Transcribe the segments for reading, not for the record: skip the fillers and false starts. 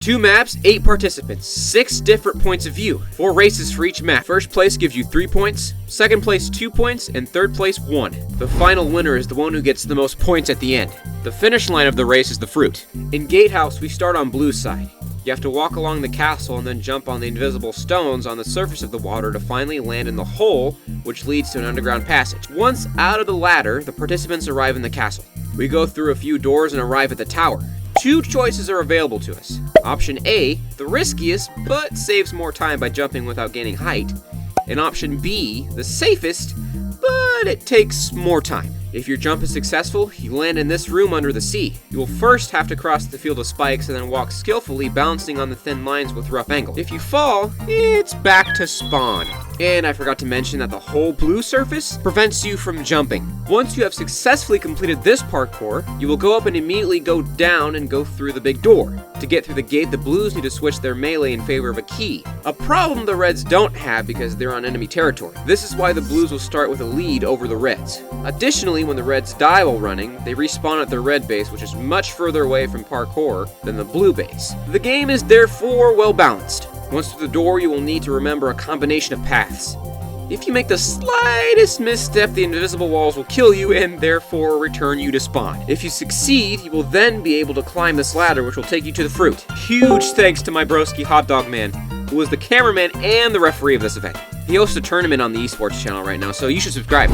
2 maps, 8 participants, 6 different points of view, 4 races for each map. First place gives you 3 points, second place 2 points, and third place 1. The final winner is the one who gets the most points at the end. The finish line of the race is the fruit. In Gatehouse, we start on blue side. You have to walk along the castle and then jump on the invisible stones on the surface of the water to finally land in the hole, which leads to an underground passage. Once out of the ladder, the participants arrive in the castle. We go through a few doors and arrive at the tower. 2 choices are available to us. Option A, the riskiest, but saves more time by jumping without gaining height. And option B, the safest, but it takes more time. If your jump is successful, you land in this room under the sea. You will first have to cross the field of spikes and then walk skillfully, balancing on the thin lines with rough angles. If you fall, it's back to spawn. And I forgot to mention that the whole blue surface prevents you from jumping. Once you have successfully completed this parkour, you will go up and immediately go down and go through the big door. To get through the gate, the blues need to switch their melee in favor of a key. A problem the reds don't have because they're on enemy territory. This is why the blues will start with a lead over the reds. Additionally, when the reds die while running, they respawn at their red base, which is much further away from parkour than the blue base. The game is therefore well balanced. Once through the door, you will need to remember a combination of paths. If you make the slightest misstep, the invisible walls will kill you and therefore return you to spawn. If you succeed, you will then be able to climb this ladder, which will take you to the fruit. Huge thanks to my broski Hot Dog Man, who was the cameraman and the referee of this event. He hosts a tournament on the esports channel right now, so you should subscribe.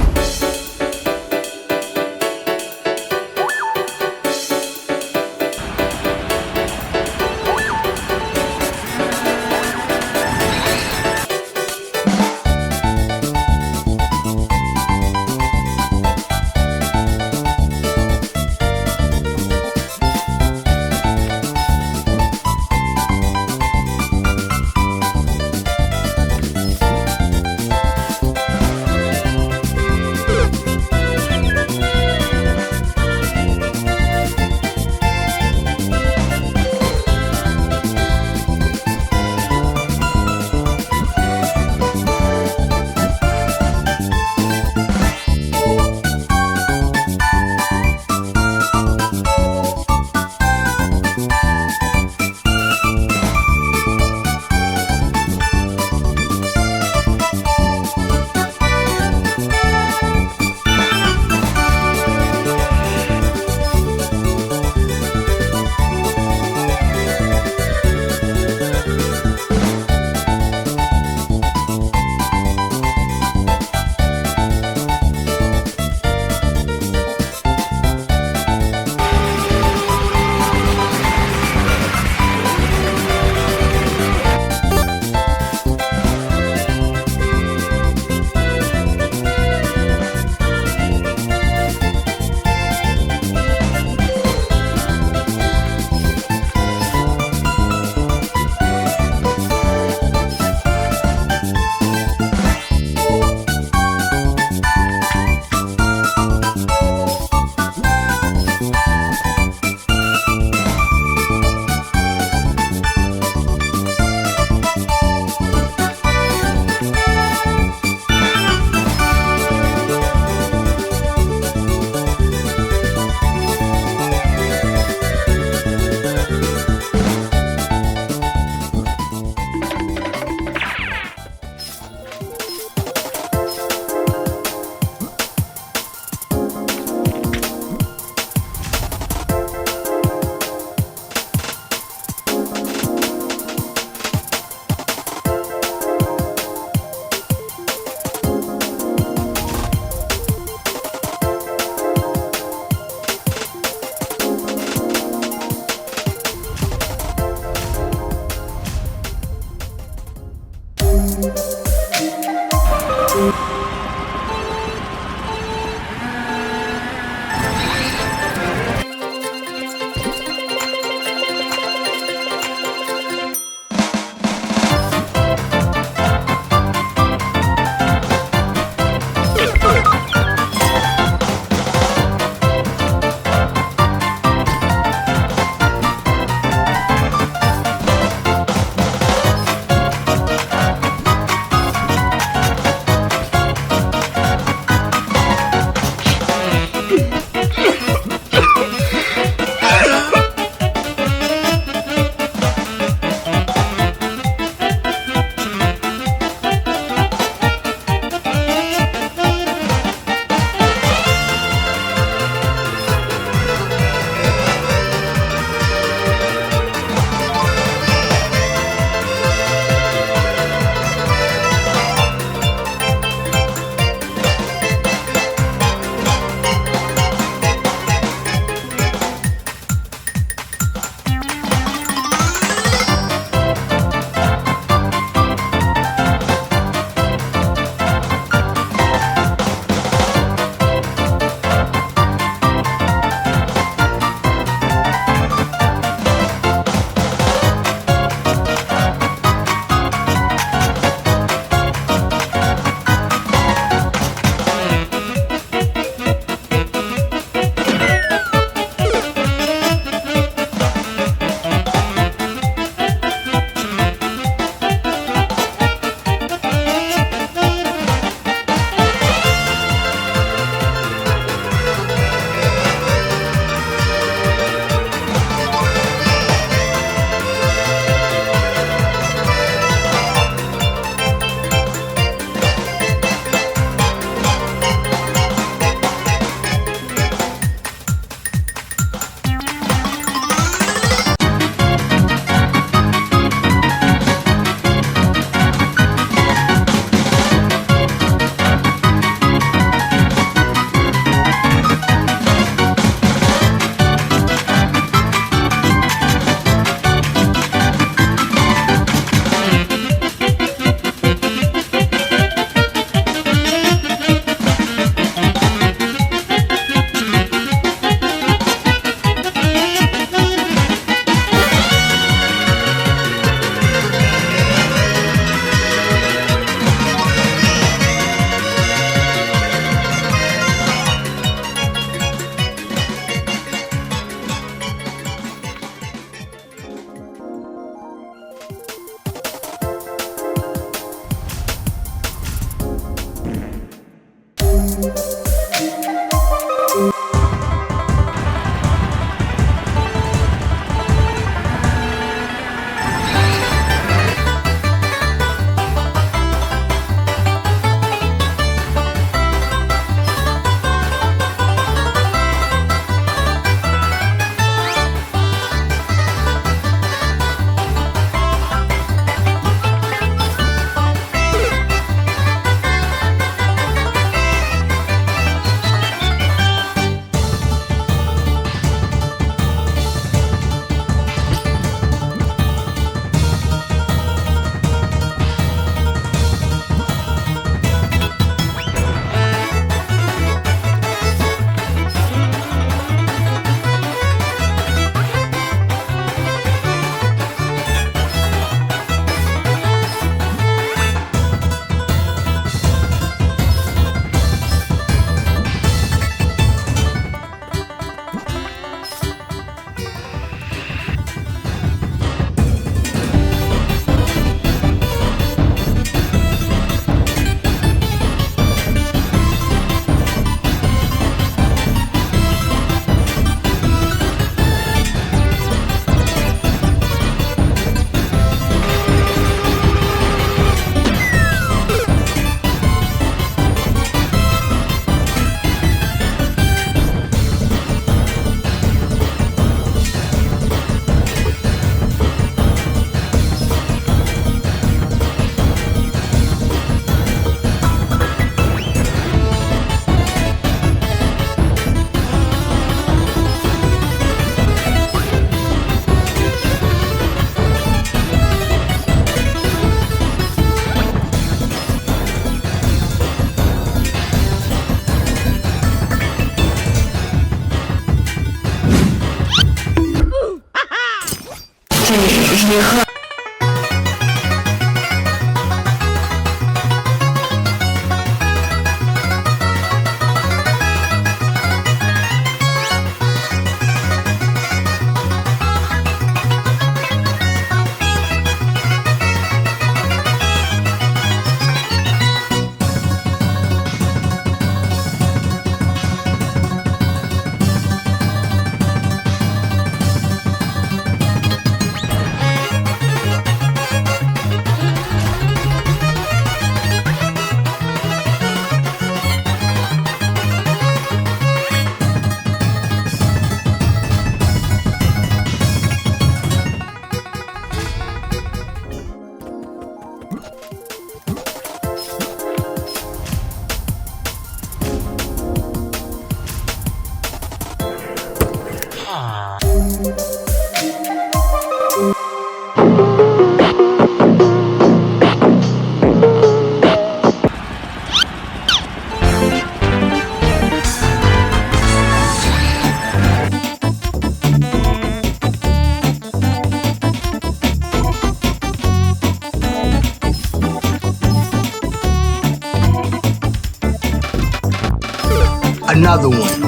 Another one.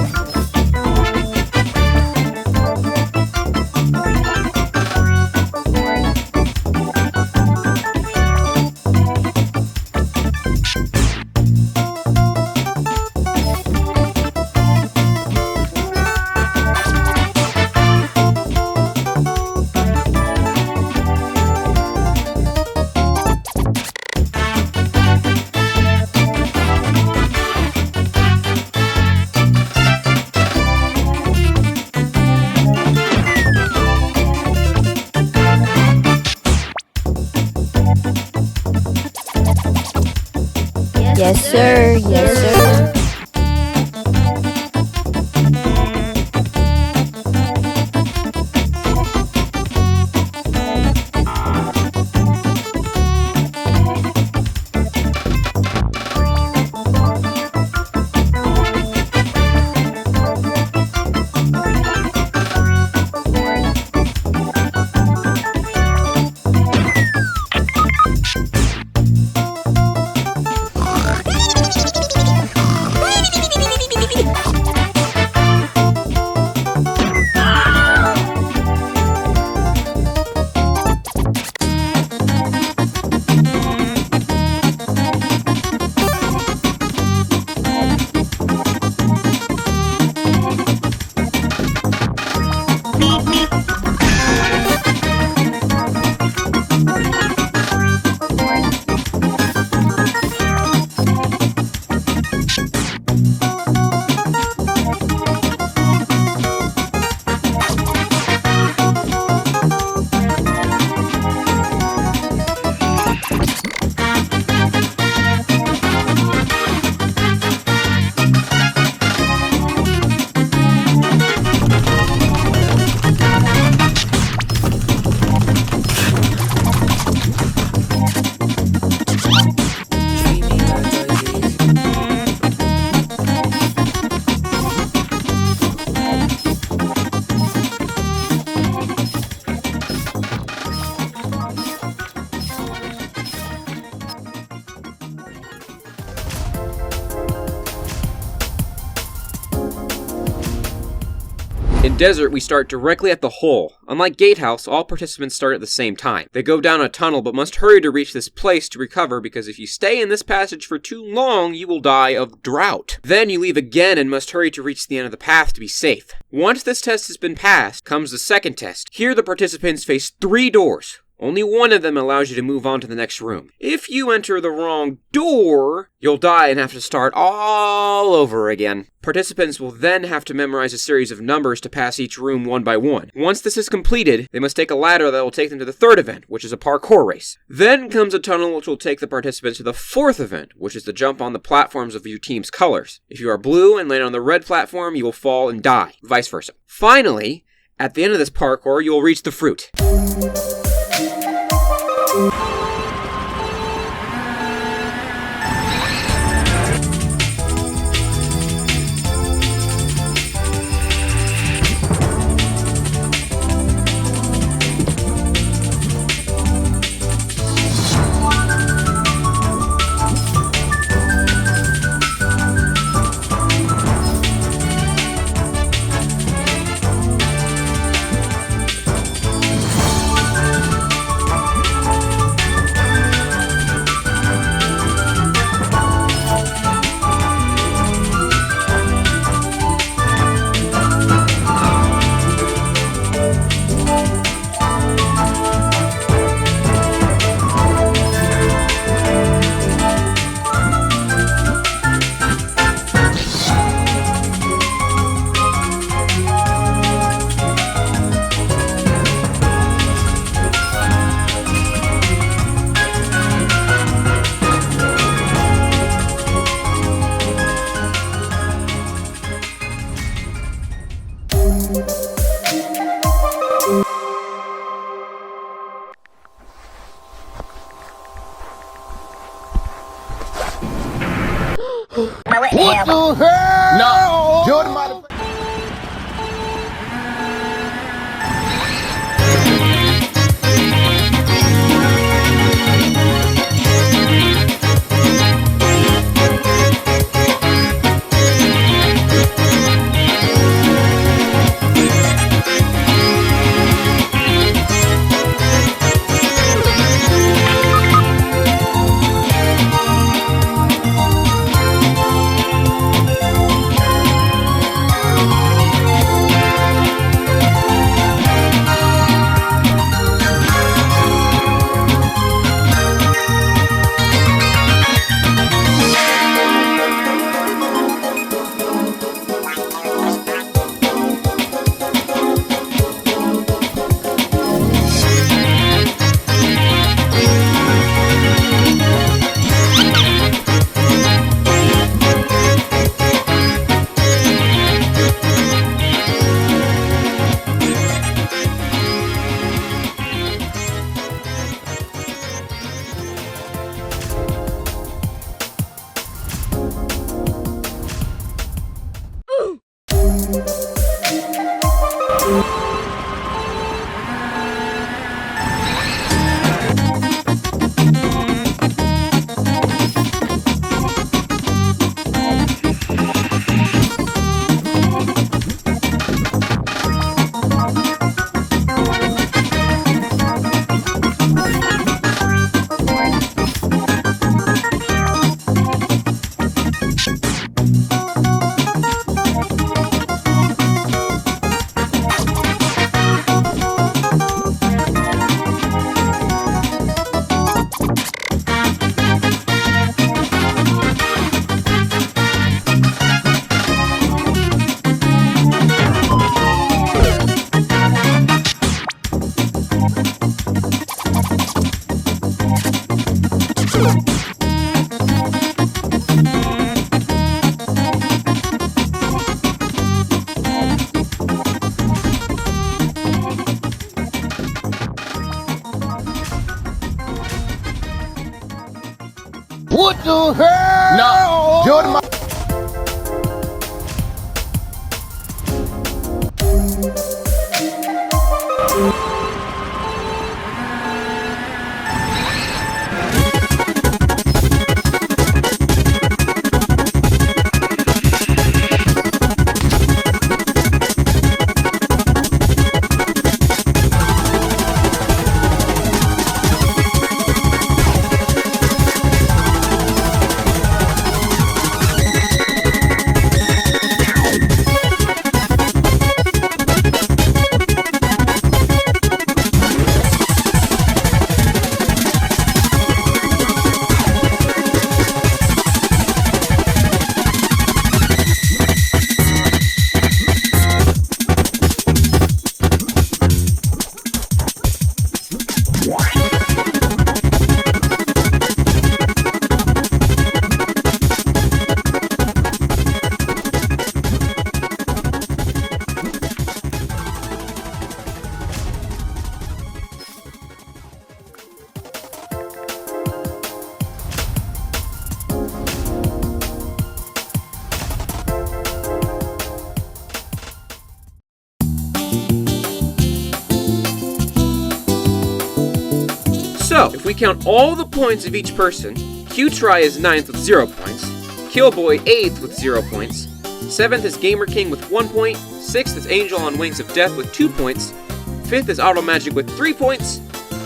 Yes, sir. Yes, sir. In Desert, we start directly at the hole. Unlike Gatehouse, all participants start at the same time. They go down a tunnel but must hurry to reach this place to recover, because if you stay in this passage for too long, you will die of drought. Then you leave again and must hurry to reach the end of the path to be safe. Once this test has been passed, comes the second test. Here the participants face 3 doors. Only one of them allows you to move on to the next room. If you enter the wrong door, you'll die and have to start all over again. Participants will then have to memorize a series of numbers to pass each room one by one. Once this is completed, they must take a ladder that will take them to the third event, which is a parkour race. Then comes a tunnel which will take the participants to the fourth event, which is the jump on the platforms of your team's colors. If you are blue and land on the red platform, you will fall and die, vice versa. Finally, at the end of this parkour, you will reach the fruit. What the hell? No. Jordan might have. What the hell? No. Jordan might. So, if we count all the points of each person, Q-Try is 9th with 0 points, Killboy 8th with 0 points, 7th is Gamer King with 1 point, 6th is Angel on Wings of Death with 2 points, 5th is Automagic with 3 points,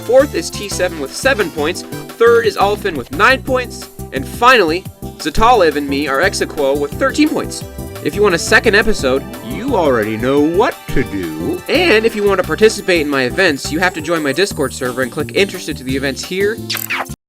4th is T7 with 7 points, 3rd is Alphin with 9 points, and finally, Zatalev and me are ex aequo with 13 points. If you want a second episode, you already know what to do. And if you want to participate in my events, you have to join my Discord server and click interested to the events here